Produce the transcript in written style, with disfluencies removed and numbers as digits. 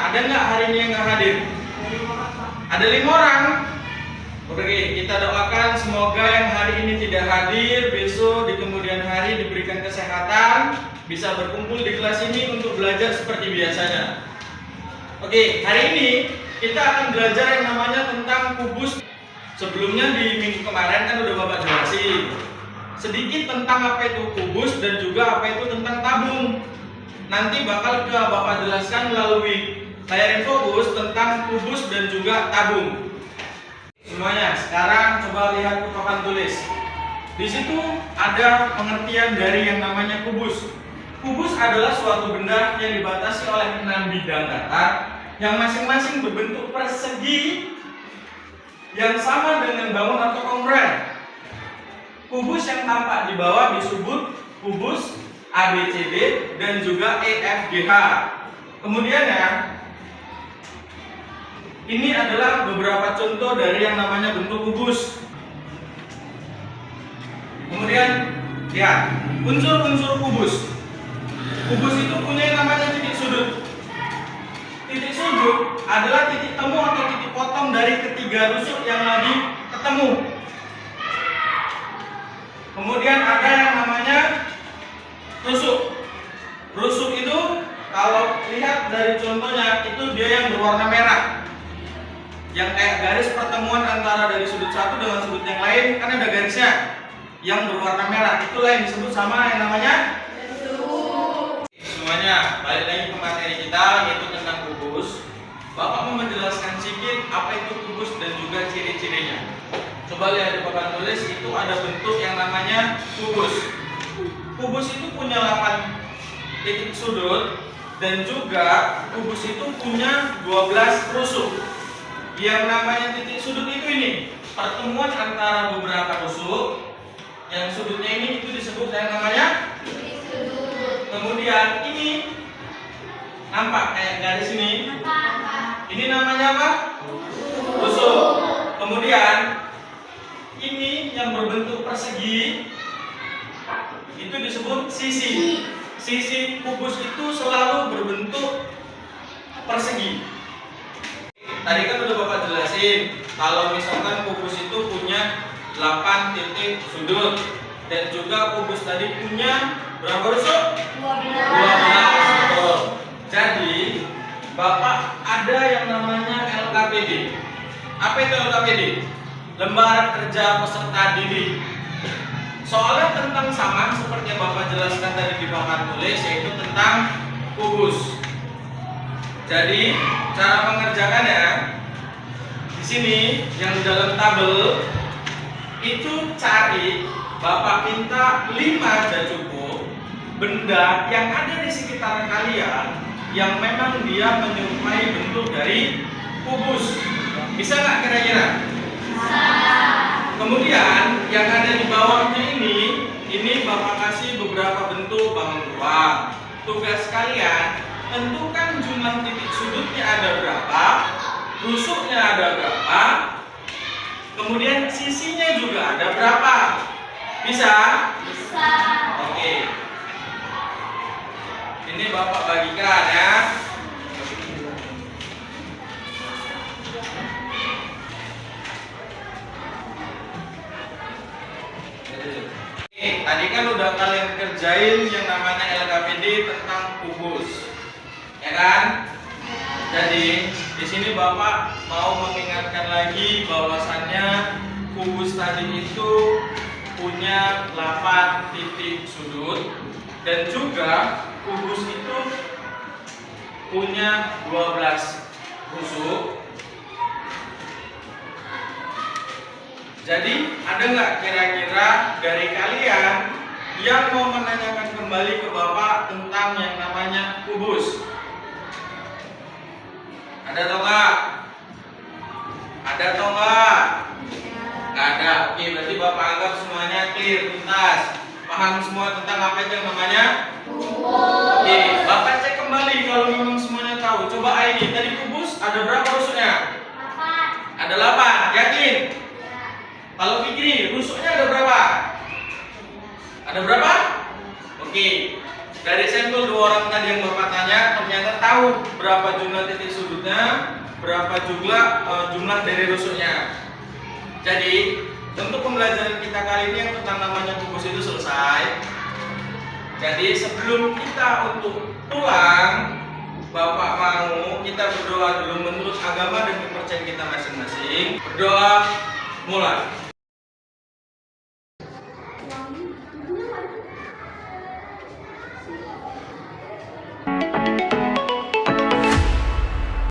Ada nggak hari ini yang nggak hadir? Ada 5 orang. Oke, kita doakan semoga yang hari ini tidak hadir, besok di kemudian hari diberikan kesehatan, bisa berkumpul di kelas ini untuk belajar seperti biasanya. Oke, hari ini kita akan belajar yang namanya tentang kubus. Sebelumnya di minggu kemarin kan udah Bapak jelasin sedikit tentang apa itu kubus dan juga apa itu tentang tabung. Nanti bakal ke Bapak jelaskan melalui layar fokus tentang kubus dan juga tabung. Semuanya, sekarang coba lihat ke papan tulis. Di situ ada pengertian dari yang namanya kubus. Kubus adalah suatu benda yang dibatasi oleh 6 bidang datar yang masing-masing berbentuk persegi yang sama dengan bangun atau kongruen. Kubus yang tampak di bawah disebut kubus ABCD dan juga EFGH. Kemudian ya, ini adalah beberapa contoh dari yang namanya bentuk kubus. Kemudian ya, unsur-unsur kubus. Kubus itu punya yang namanya titik sudut. Titik sudut adalah titik temu atau titik potong dari ketiga rusuk yang lagi ketemu. Kemudian ada yang namanya rusuk. Rusuk itu kalau lihat dari contohnya itu dia yang berwarna merah. Yang kayak garis pertemuan antara dari sudut satu dengan sudut yang lain kan ada garisnya yang berwarna merah. Itulah yang disebut sama yang namanya rusuk. Semuanya, balik lagi ke materi kita yaitu tentang kubus. Bapak mau menjelaskan sedikit apa itu kubus dan juga ciri-cirinya. Coba lihat di papan tulis, itu ada bentuk yang namanya kubus. Kubus itu punya 8 titik sudut dan juga kubus itu punya 12 rusuk. Yang namanya titik sudut itu ini pertemuan antara beberapa rusuk. Yang sudutnya ini itu disebut yang namanya titik sudut. Kemudian ini nampak kayak garis ini. Ini namanya apa? Rusuk. Kemudian ini yang berbentuk persegi itu disebut sisi. Sisi kubus itu selalu berbentuk persegi. Tadi kan udah Bapak jelasin kalau misalkan kubus itu punya 8 titik sudut dan juga kubus tadi punya berapa rusuk? 12. Jadi Bapak ada yang namanya LKPD. Apa itu LKPD? Lembaran Kerja Peserta Didik. Soalnya tentang sama seperti yang Bapak jelaskan tadi di papan tulis, yaitu tentang kubus. Jadi cara mengerjakannya di sini yang di dalam tabel itu cari, Bapak minta 5 aja cukup benda yang ada di sekitar kalian yang memang dia menyerupai bentuk dari kubus. Bisa nggak kira-kira? Bisa. Kemudian yang ada di bawahnya ini Bapak kasih beberapa bentuk bangun ruang. Tugas kalian tentukan jumlah titik sudutnya ada berapa, rusuknya ada berapa, kemudian sisinya juga ada berapa. Bisa? Bisa. Oke. Ini Bapak bagikan ya. Tadi kan udah kalian kerjain yang namanya LKPD tentang kubus, ya kan? Jadi di sini Bapak mau mengingatkan lagi bahwasannya kubus tadi itu punya 8 titik sudut dan juga kubus itu punya 12 rusuk. Jadi ada nggak kira-kira dari kalian yang mau menanyakan kembali ke Bapak tentang yang namanya kubus? Ada atau enggak? Ada atau enggak? Nggak ada. Oke, berarti Bapak anggap semuanya clear, tuntas. Paham semua tentang apa yang namanya kubus. Oke, Bapak cek kembali kalau memang semuanya tahu. Coba ID, tadi kubus ada berapa rusuknya? 8. Ada 8, yakin? Kalau Fikri, rusuknya ada berapa? Ada berapa? Oke. Dari sampel 2 orang tadi yang Bapak tanya, ternyata tahu berapa jumlah titik sudutnya, berapa jumlah dari rusuknya. Jadi untuk pembelajaran kita kali ini yang tentang namanya kubus itu selesai. Jadi sebelum kita untuk pulang, Bapak mau kita berdoa dulu menurut agama dan kepercayaan kita masing-masing. Berdoa, mulai.